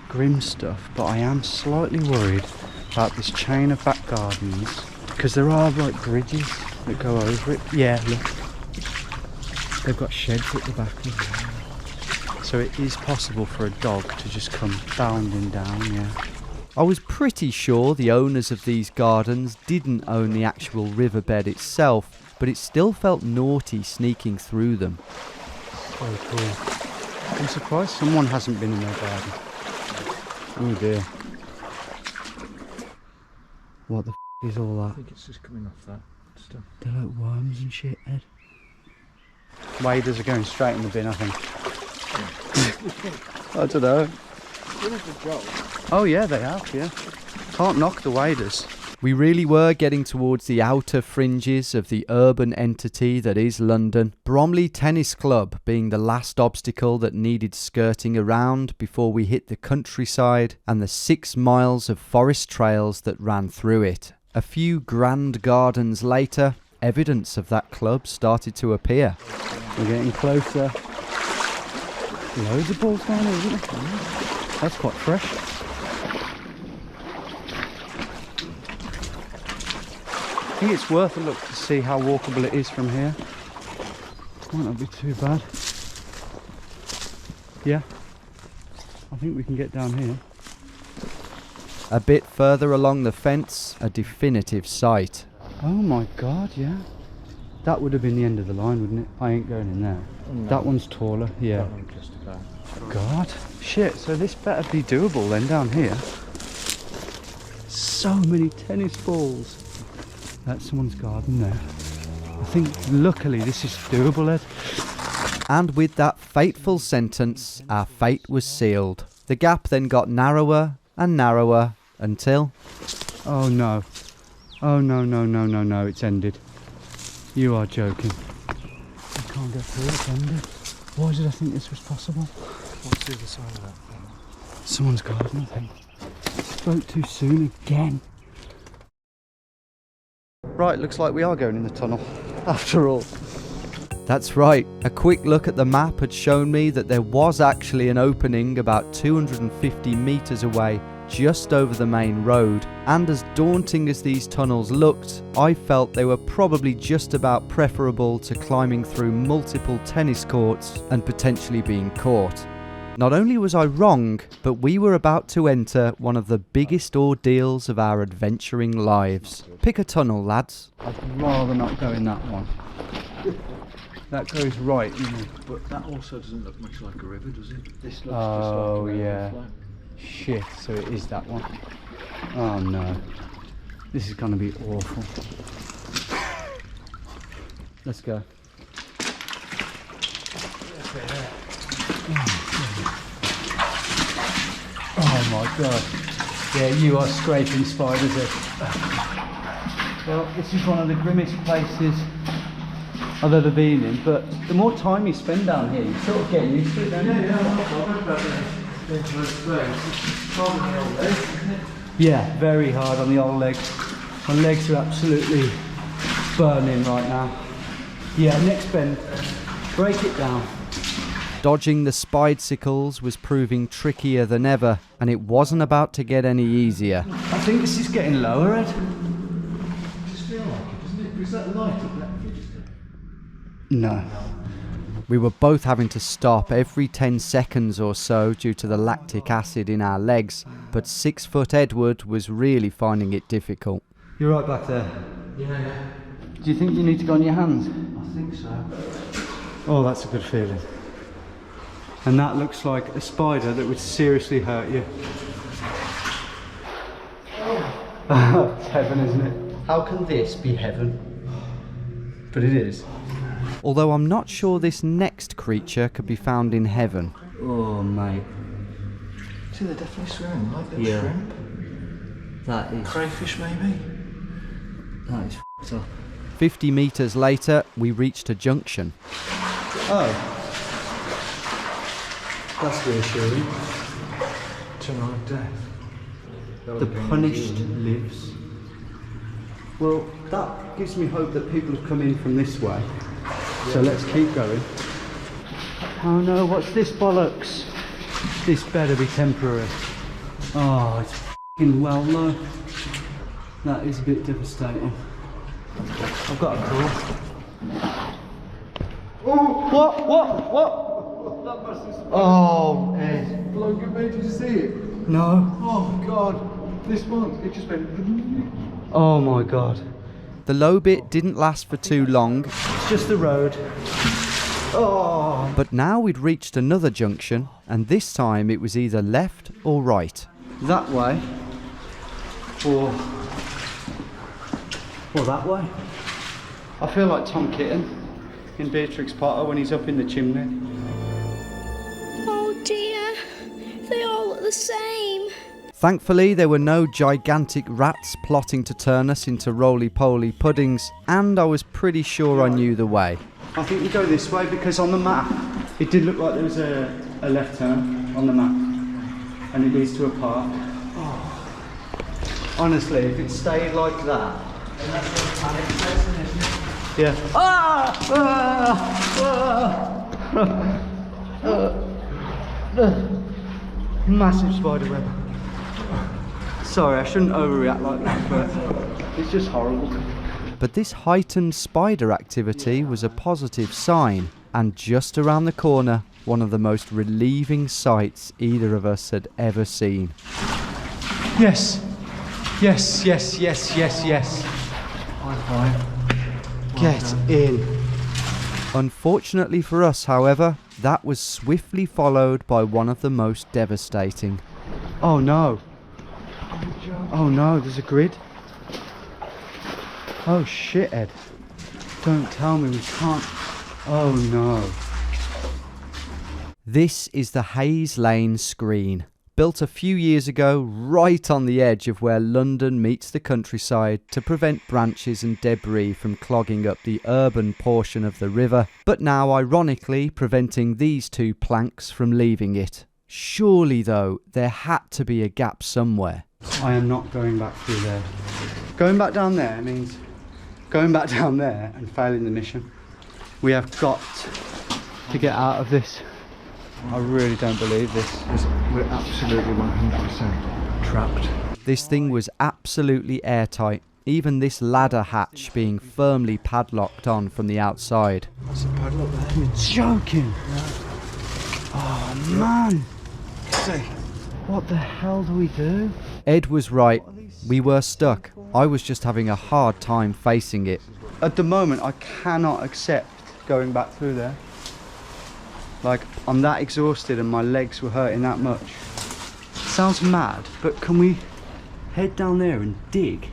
grim stuff, but I am slightly worried about this chain of back gardens, because there are like bridges that go over it. Yeah, look. They've got sheds at the back as well. So it is possible for a dog to just come bounding down, yeah. I was pretty sure the owners of these gardens didn't own the actual riverbed itself, but it still felt naughty sneaking through them. So cool. I'm surprised someone hasn't been in their garden. Oh dear. What the f is all I that? think it's just coming off that stuff. They're like worms and shit, Ed. Waders are going straight in the bin, I think. I don't know. Oh yeah, they have, yeah. Can't knock the waders. We really were getting towards the outer fringes of the urban entity that is London. Bromley Tennis Club being the last obstacle that needed skirting around before we hit the countryside and the 6 miles of forest trails that ran through it. A few grand gardens later, evidence of that club started to appear. We're getting closer. Loads of balls down here, isn't there? That's quite fresh. I think it's worth a look to see how walkable it is from here. Might not be too bad. Yeah, I think we can get down here. A bit further along the fence, a definitive site. Oh my god, yeah. That would have been the end of the line, wouldn't it? I ain't going in there. No. That one's taller, yeah. That one just about. God, shit, so this better be doable then down here. So many tennis balls. That's someone's garden there. I think luckily this is doable, Ed. And with that fateful sentence, our fate was sealed. The gap then got narrower and narrower until... Oh no. Oh no, no, no, no, no, it's ended. You are joking. I can't get through, it's ended. Why did I think this was possible? What's the other side of that thing? Someone's garden, I think. Spoke too soon again. Right, looks like we are going in the tunnel, after all. That's right, a quick look at the map had shown me that there was actually an opening about 250 metres away, just over the main road, and as daunting as these tunnels looked, I felt they were probably just about preferable to climbing through multiple tennis courts and potentially being caught. Not only was I wrong, but we were about to enter one of the biggest ordeals of our adventuring lives. Pick a tunnel, lads. I'd rather not go in that one. That goes right, you know. But that also doesn't look much like a river, does it? This looks Oh, just like a yeah. flat. Shit, so it is that one. Oh no. This is going to be awful. Let's go. Oh my god. Yeah, you are scraping spiders in. Well, this is one of the grimmest places I've ever been in, but the more time you spend down here, you sort of get used to it, don't you? Yeah, very hard on the old legs. My legs are absolutely burning right now. Yeah, next bend. Break it down. Dodging the spidesicles was proving trickier than ever, and it wasn't about to get any easier. I think this is getting lower, Ed. It just feel like it, doesn't it? Is that light up there? No. We were both having to stop every 10 seconds or so due to the lactic acid in our legs, but 6-foot Edward was really finding it difficult. You're right back there. Yeah. Do you think you need to go on your hands? I think so. Oh, that's a good feeling. And that looks like a spider that would seriously hurt you. Oh, it's heaven, isn't it? How can this be heaven? But it is. Although I'm not sure this next creature could be found in heaven. Oh, mate. See, they're definitely swimming, like little shrimp. That is. Crayfish, maybe? That is f***ed up. 50 metres later, we reached a junction. Oh. That's reassuring. Tunnel of death. The punished lives. Well, that gives me hope that people have come in from this way. So let's keep going. Oh no, what's this bollocks? This better be temporary. Oh, it's f***ing well low. That is a bit devastating. I've got a call. Oh, what? That must have Oh, Ed. blown at me, did you see it? No. Oh god, this one, it just went... Oh my god. The low bit didn't last for too long, It's just the road. Oh. but now we'd reached another junction, and this time it was either left or right. That way. Or that way. I feel like Tom Kitten in Beatrix Potter when he's up in the chimney. Oh dear, they all look the same. Thankfully, there were no gigantic rats plotting to turn us into roly-poly puddings, and I was pretty sure I knew the way. I think we go this way because on the map it did look like there was a left turn on the map and it leads to a park. Honestly, if it stayed like that, then that's what panic says, isn't it? Yeah. Massive spider web. Sorry, I shouldn't overreact like that, but it's just horrible. But this heightened spider activity was a positive sign, and just around the corner, one of the most relieving sights either of us had ever seen. Yes. Yes, yes, yes, yes, yes. High five. Get in. Unfortunately for us, however, that was swiftly followed by one of the most devastating. Oh no. Oh no, there's a grid. Oh shit, Ed. Don't tell me we can't. Oh no. This is the Hayes Lane screen. Built a few years ago right on the edge of where London meets the countryside to prevent branches and debris from clogging up the urban portion of the river, but now ironically preventing these two planks from leaving it. Surely though, there had to be a gap somewhere. I am not going back through there. Going back down there means going back down there and failing the mission. We have got to get out of this. I really don't believe this. We're absolutely 100% trapped. This thing was absolutely airtight, even this ladder hatch being firmly padlocked on from the outside. There's a padlock there. You're joking. Oh man. See. What the hell do we do? Ed was right. We were stuck. I was just having a hard time facing it. At the moment, I cannot accept going back through there. Like, I'm that exhausted and my legs were hurting that much. Sounds mad, but can we head down there and dig?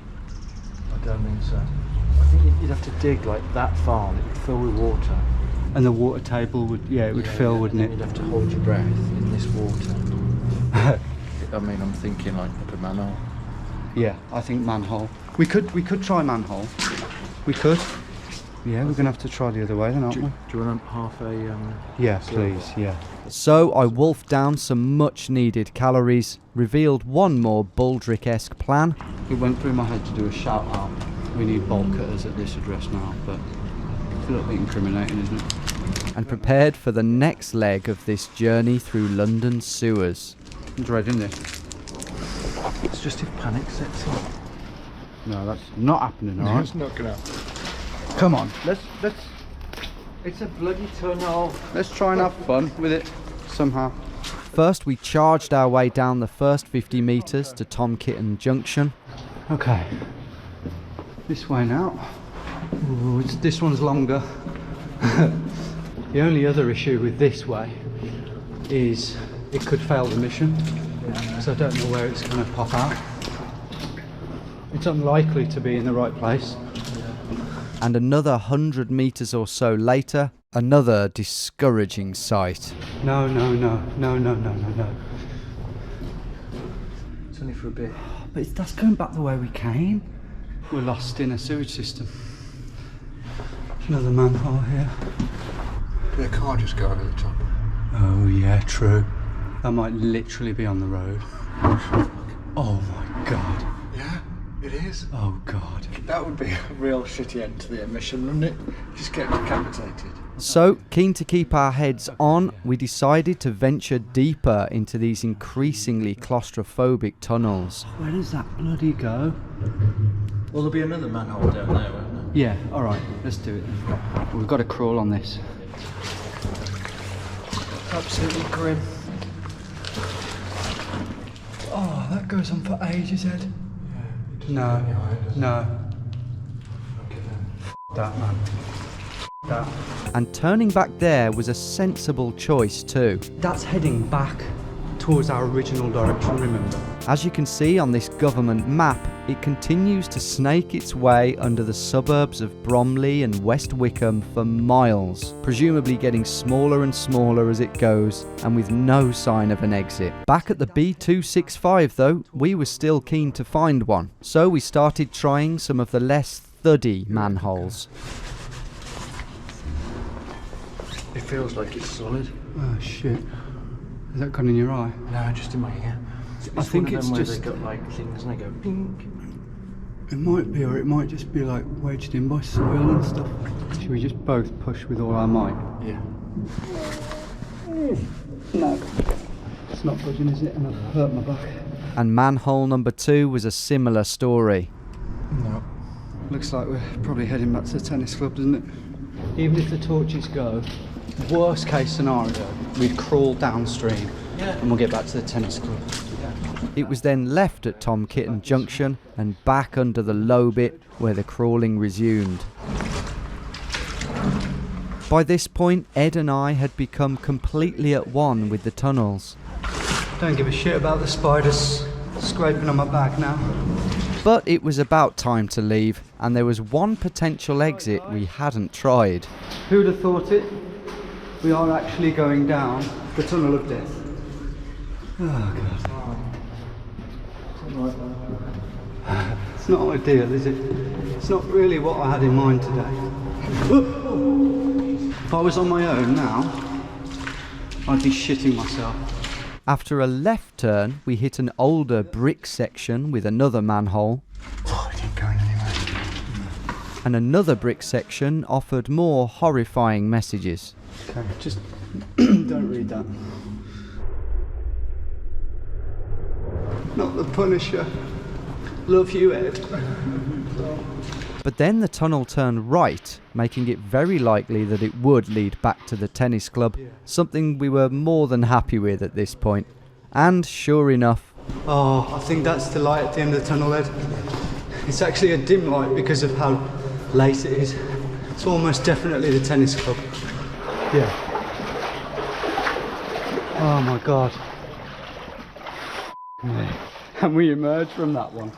I don't think so. I think you'd have to dig like that far and it would fill with water. And the water table would, it would fill, wouldn't and it? You'd have to hold your breath in this water. I mean, I'm thinking like up a manhole. Yeah, I think manhole. We could try manhole. We could. Yeah, we're gonna have to try the other way then, aren't we? Do you want half a... Yeah, please, yeah. So I wolfed down some much needed calories, revealed one more Baldrick-esque plan. It went through my head to do a shout out. We need bolt cutters at this address now, but it's a little bit incriminating, isn't it? And prepared for the next leg of this journey through London sewers. I'm dreading this. It's just if panic sets in. No, that's not happening, alright? It's not gonna happen. Come on, let's. It's a bloody tunnel. Let's try and have fun with it somehow. First we charged our way down the first 50 metres to Tom Kitten Junction. Okay, this way now. Ooh, this one's longer. The only other issue with this way is it could fail the mission, so I don't know where it's going to pop out. It's unlikely to be in the right place. And another 100 metres or so later, another discouraging sight. No. It's only for a bit. But that's going back the way we came. We're lost in a sewage system. Another manhole here. The car just go over the top. Oh yeah, true. That might literally be on the road. Oh my god. Yeah, it is. Oh god. That would be a real shitty end to the mission, wouldn't it? Just get decapitated. So, keen to keep our heads on, we decided to venture deeper into these increasingly claustrophobic tunnels. Where does that bloody go? Well, there'll be another manhole down there, won't there? Yeah, alright, let's do it then. We've got to crawl on this. Absolutely grim. Oh, that goes on for ages, Ed. Yeah, No. That man. That. And turning back there was a sensible choice too. That's heading back towards our original direction, remember? As you can see on this government map, it continues to snake its way under the suburbs of Bromley and West Wickham for miles, presumably getting smaller and smaller as it goes, and with no sign of an exit. Back at the B265 though, we were still keen to find one, so we started trying some of the less thuddy manholes. It feels like it's solid. Oh shit. Has that gone in your eye? No, just in my ear. I think one of it's them where just... they got like things and they go pink. It might be, or it might just be like wedged in by soil and stuff. Should we just both push with all our might? Yeah. No. It's not budging, is it? And I've hurt my back. And manhole number 2 was a similar story. No. Looks like we're probably heading back to the tennis club, doesn't it? Even if the torches go, worst case scenario, we'd crawl downstream and we'll get back to the tennis club. It was then left at Tom Kitten Junction and back under the low bit where the crawling resumed. By this point, Ed and I had become completely at one with the tunnels. Don't give a shit about the spiders scraping on my back now. But it was about time to leave, and there was one potential exit we hadn't tried. Who'd have thought it? We are actually going down the tunnel of death. Oh god. It's not ideal, is it? It's not really what I had in mind today. If I was on my own now, I'd be shitting myself. After a left turn, we hit an older brick section with another manhole. Oh, it ain't going anywhere. And another brick section offered more horrifying messages. Okay, just don't read that. Not the Punisher. Love you, Ed. But then the tunnel turned right, making it very likely that it would lead back to the tennis club, something we were more than happy with at this point. And sure enough... Oh, I think that's the light at the end of the tunnel, Ed. It's actually a dim light because of how late it is. It's almost definitely the tennis club. Yeah. Oh my god. And we emerged from that one.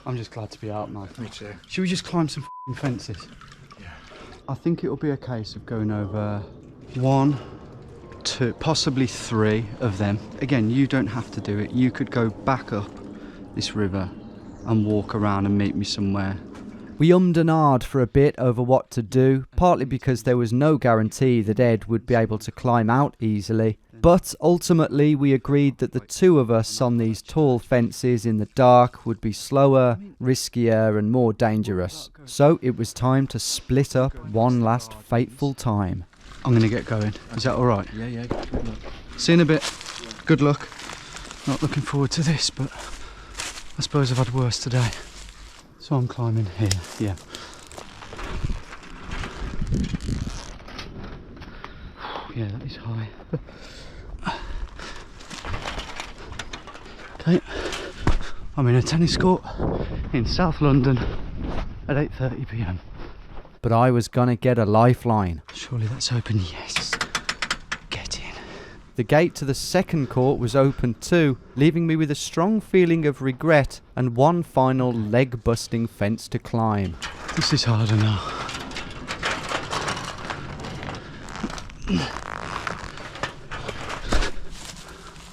I'm just glad to be out now. Me too. Should we just climb some fences? Yeah. I think it'll be a case of going over 1, 2, possibly 3 of them. Again, you don't have to do it. You could go back up this river and walk around and meet me somewhere. We ummed and ahed for a bit over what to do, partly because there was no guarantee that Ed would be able to climb out easily. But ultimately we agreed that the two of us on these tall fences in the dark would be slower, riskier and more dangerous. So it was time to split up one last fateful time. I'm going to get going. Is that alright? Yeah, good luck. See you in a bit. Good luck. Not looking forward to this, but I suppose I've had worse today. So I'm climbing here, yeah. Yeah, that is high. Okay, I'm in a tennis court in South London at 8:30 p.m. But I was gonna get a lifeline. Surely that's open, yes. Get in. The gate to the second court was open too, leaving me with a strong feeling of regret and one final leg-busting fence to climb. This is harder now.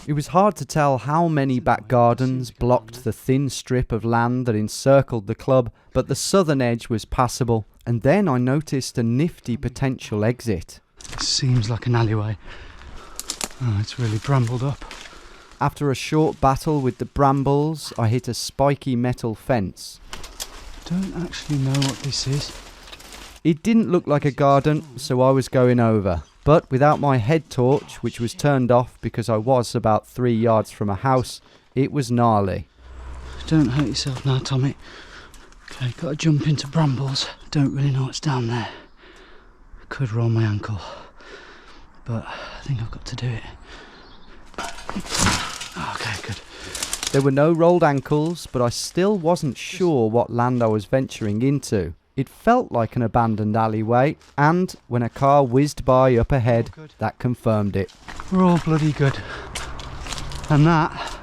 It was hard to tell how many back gardens blocked the thin strip of land that encircled the club, but the southern edge was passable, and then I noticed a nifty potential exit. It seems like an alleyway. Oh, it's really brambled up. After a short battle with the brambles, I hit a spiky metal fence. Don't actually know what this is. It didn't look like a garden, so I was going over. But without my head torch, which was turned off because I was about 3 yards from a house, it was gnarly. Don't hurt yourself now, Tommy. Okay, gotta jump into brambles. Don't really know what's down there. Could roll my ankle, but I think I've got to do it. Okay, good. There were no rolled ankles, but I still wasn't sure what land I was venturing into. It felt like an abandoned alleyway, and when a car whizzed by up ahead, that confirmed it. We're all bloody good. And that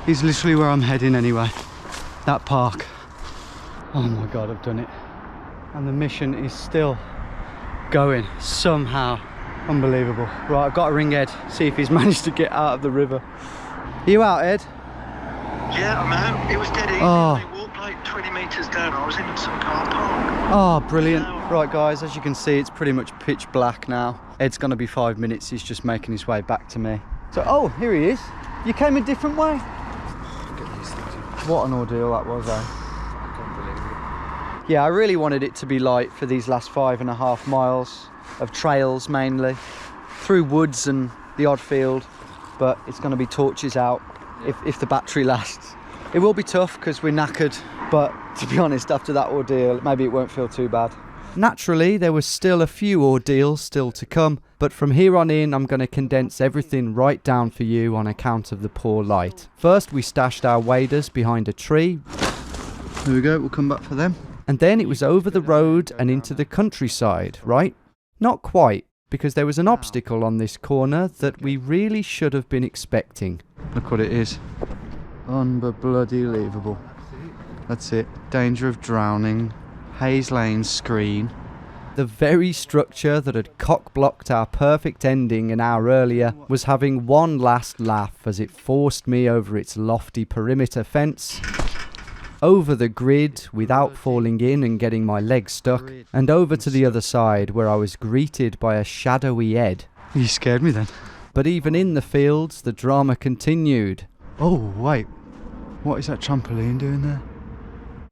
is literally where I'm heading anyway. That park. Oh my god, I've done it. And the mission is still going somehow. Unbelievable. Right, I've got to ring Ed, see if he's managed to get out of the river. Are you out, Ed? Yeah, I'm out. It was dead easy. Oh. I walked like 20 metres down. I was in some car park. Oh, brilliant. Right, guys, as you can see, it's pretty much pitch black now. Ed's going to be 5 minutes. He's just making his way back to me. So, oh, here he is. You came a different way? get these things. What an ordeal that was, eh? I can't believe it. Yeah, I really wanted it to be light for these last 5.5 miles of trails mainly, through woods and the odd field, but it's going to be torches out if the battery lasts. It will be tough because we're knackered, but to be honest, after that ordeal, maybe it won't feel too bad. Naturally, there was still a few ordeals still to come, but from here on in, I'm going to condense everything right down for you on account of the poor light. First, we stashed our waders behind a tree. There we go, we'll come back for them. And then it was over the road and into the countryside, right? Not quite, because there was an obstacle on this corner that we really should have been expecting. Look what it is. Unbloody-lievable. That's it. Danger of drowning. Hayes Lane screen. The very structure that had cock-blocked our perfect ending an hour earlier was having one last laugh as it forced me over its lofty perimeter fence, over the grid without falling in and getting my legs stuck, and over to the other side where I was greeted by a shadowy Ed. You scared me then. But even in the fields, the drama continued. Oh, wait. What is that trampoline doing there?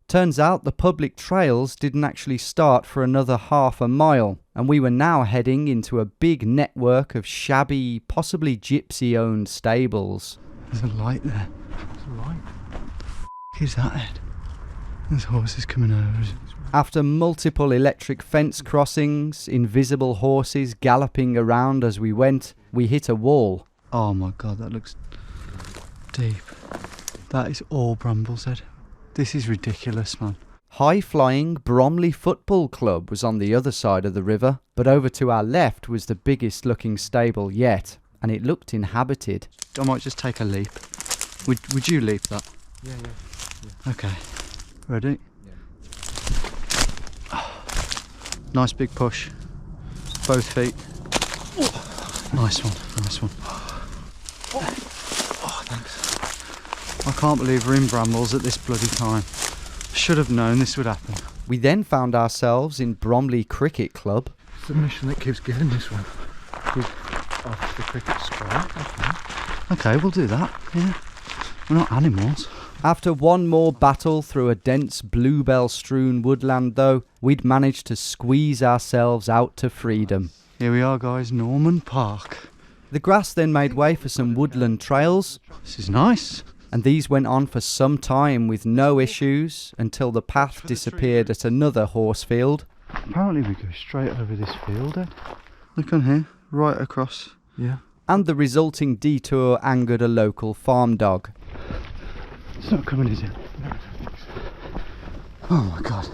Turns out the public trails didn't actually start for another half a mile, and we were now heading into a big network of shabby, possibly gypsy-owned stables. There's a light there. There's a light. Is that it? There's horses coming over. After multiple electric fence crossings, invisible horses galloping around as we went, we hit a wall. Oh my god, that looks deep. That is all brambles, Ed. This is ridiculous, man. High-flying Bromley Football Club was on the other side of the river, but over to our left was the biggest-looking stable yet, and it looked inhabited. I might just take a leap. Would you leap that? Yeah. Okay. Ready? Yeah. Nice big push. Both feet. Nice one. Oh, thanks. I can't believe we're in brambles at this bloody time. Should have known this would happen. We then found ourselves in Bromley Cricket Club. It's the mission that keeps getting this one. Off the cricket square. Okay, we'll do that. Yeah. We're not animals. After one more battle through a dense bluebell-strewn woodland though, we'd managed to squeeze ourselves out to freedom. Here we are, guys, Norman Park. The grass then made way for some woodland trails. This is nice. And these went on for some time with no issues until the path disappeared at another horse field. Apparently we go straight over this field, Ed. Look on here, right across. Yeah. And the resulting detour angered a local farm dog. It's not coming, is it? No, I don't think so. Oh my god.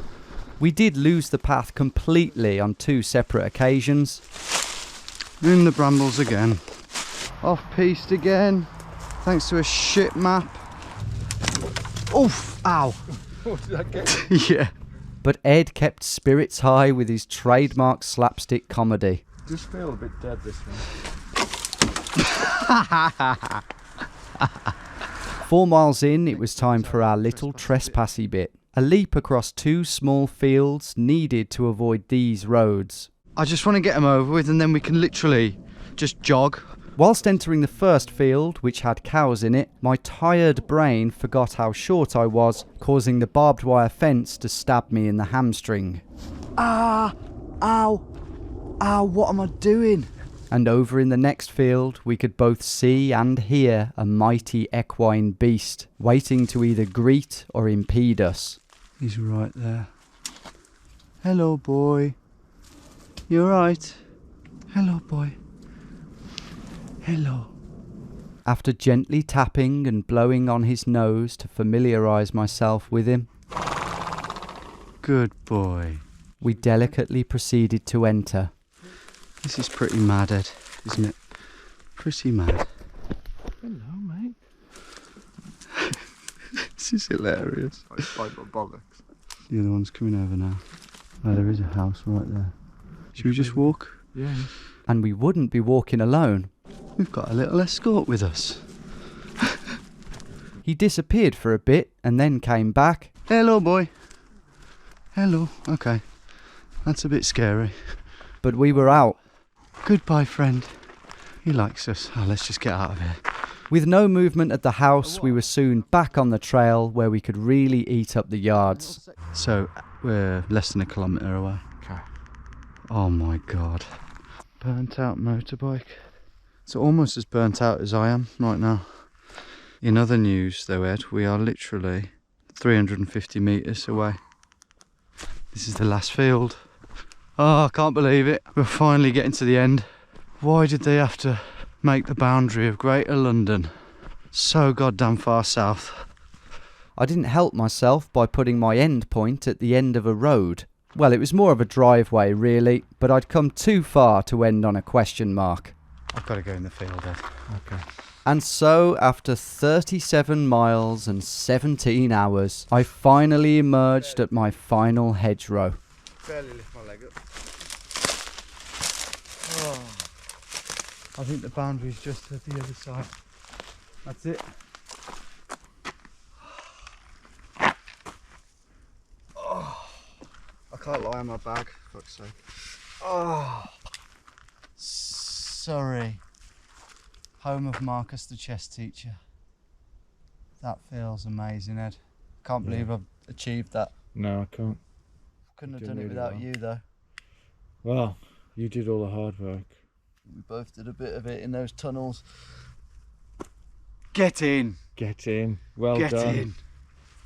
We did lose the path completely on 2 separate occasions. In the brambles again. Off-piste again. Thanks to a shit map. Oof! Ow! What did that get? Yeah. But Ed kept spirits high with his trademark slapstick comedy. Just feel a bit dead this one. 4 miles in, it was time for our little trespassy bit. A leap across 2 small fields needed to avoid these roads. I just want to get them over with and then we can literally just jog. Whilst entering the first field, which had cows in it, my tired brain forgot how short I was, causing the barbed wire fence to stab me in the hamstring. Ah! Ow! Ow, what am I doing? And over in the next field, we could both see and hear a mighty equine beast, waiting to either greet or impede us. He's right there. Hello, boy. You alright? Hello, boy. Hello. After gently tapping and blowing on his nose to familiarise myself with him, Good boy. we delicately proceeded to enter. This is pretty mad, Ed, isn't it? Pretty mad. Hello, mate. This is hilarious. Like bollocks. The other one's coming over now. Oh, there is a house right there. Should we just walk? Yeah. And we wouldn't be walking alone. We've got a little escort with us. He disappeared for a bit and then came back. Hello, boy. Hello. Okay. That's a bit scary. But we were out. Goodbye, friend. He likes us. Oh, let's just get out of here. With no movement at the house, we were soon back on the trail where we could really eat up the yards. So we're less than a kilometre away. Okay. Oh my god. Burnt out motorbike. It's almost as burnt out as I am right now. In other news though, Ed, we are literally 350 metres away. This is the last field. Oh, I can't believe it. We're finally getting to the end. Why did they have to make the boundary of Greater London so goddamn far south? I didn't help myself by putting my end point at the end of a road. Well, it was more of a driveway really, but I'd come too far to end on a question mark. I've got to go in the field, Ed. Okay. And so, after 37 miles and 17 hours, I finally emerged at my final hedgerow. Barely lift my leg up. Oh. I think the boundary's just at the other side. That's it. Oh. I can't lie on my bag, for fuck's sake. Oh. Surrey. Home of Marcus the chess teacher. That feels amazing, Ed. Can't believe I've achieved that. No, I can't. Couldn't have done it without you though. Well, you did all the hard work. We both did a bit of it in those tunnels. Get in! Get in. Well Get done. in!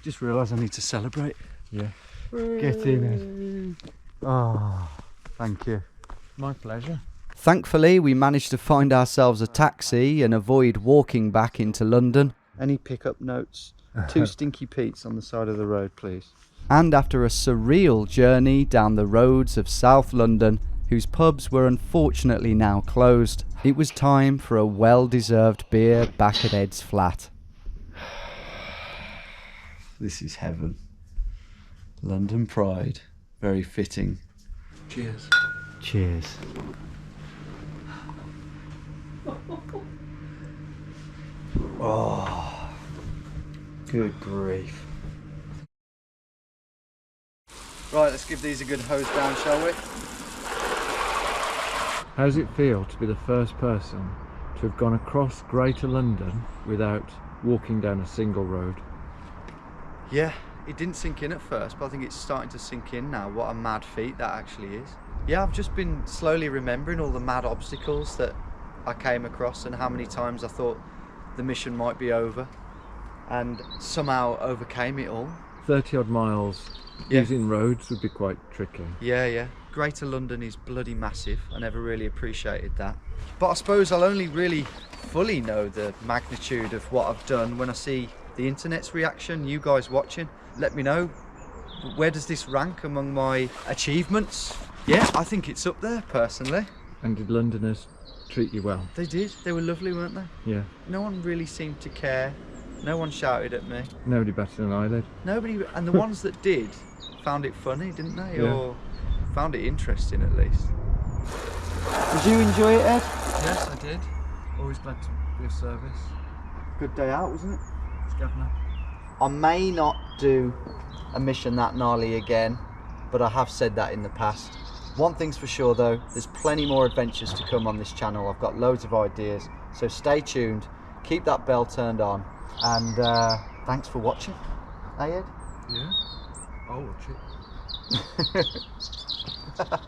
Just realised I need to celebrate. Yeah. Get in, Ed. Oh, thank you. My pleasure. Thankfully, we managed to find ourselves a taxi and avoid walking back into London. Any pickup notes? 2 Stinky Pete's on the side of the road, please. And after a surreal journey down the roads of South London, whose pubs were unfortunately now closed, it was time for a well-deserved beer back at Ed's flat. This is heaven. London pride. Very fitting. Cheers. Cheers. Oh, good grief. Right, let's give these a good hose down, shall we? How does it feel to be the first person to have gone across Greater London without walking down a single road? Yeah, it didn't sink in at first, but I think it's starting to sink in now. What a mad feat that actually is. Yeah, I've just been slowly remembering all the mad obstacles that I came across and how many times I thought the mission might be over and somehow overcame it all. 30 odd miles using roads would be quite tricky. Yeah. Greater London is bloody massive. I never really appreciated that. But I suppose I'll only really fully know the magnitude of what I've done when I see the internet's reaction, you guys watching. Let me know, where does this rank among my achievements? Yeah, I think it's up there personally. And did Londoners treat you well? They did. They were lovely, weren't they? Yeah. No one really seemed to care. No one shouted at me. Nobody better than I did. Nobody, and the ones that did found it funny, didn't they? Yeah. Or found it interesting at least. Did you enjoy it, Ed? Yes, I did. Always glad to be of service. Good day out, wasn't it? It's Governor. I may not do a mission that gnarly again, but I have said that in the past. One thing's for sure though, there's plenty more adventures to come on this channel. I've got loads of ideas, so stay tuned, keep that bell turned on, and thanks for watching. Hey Ed? Yeah, I'll watch it.